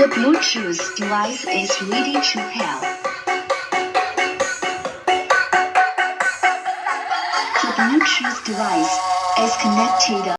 The Bluetooth device is ready to pair. The Bluetooth device is connected.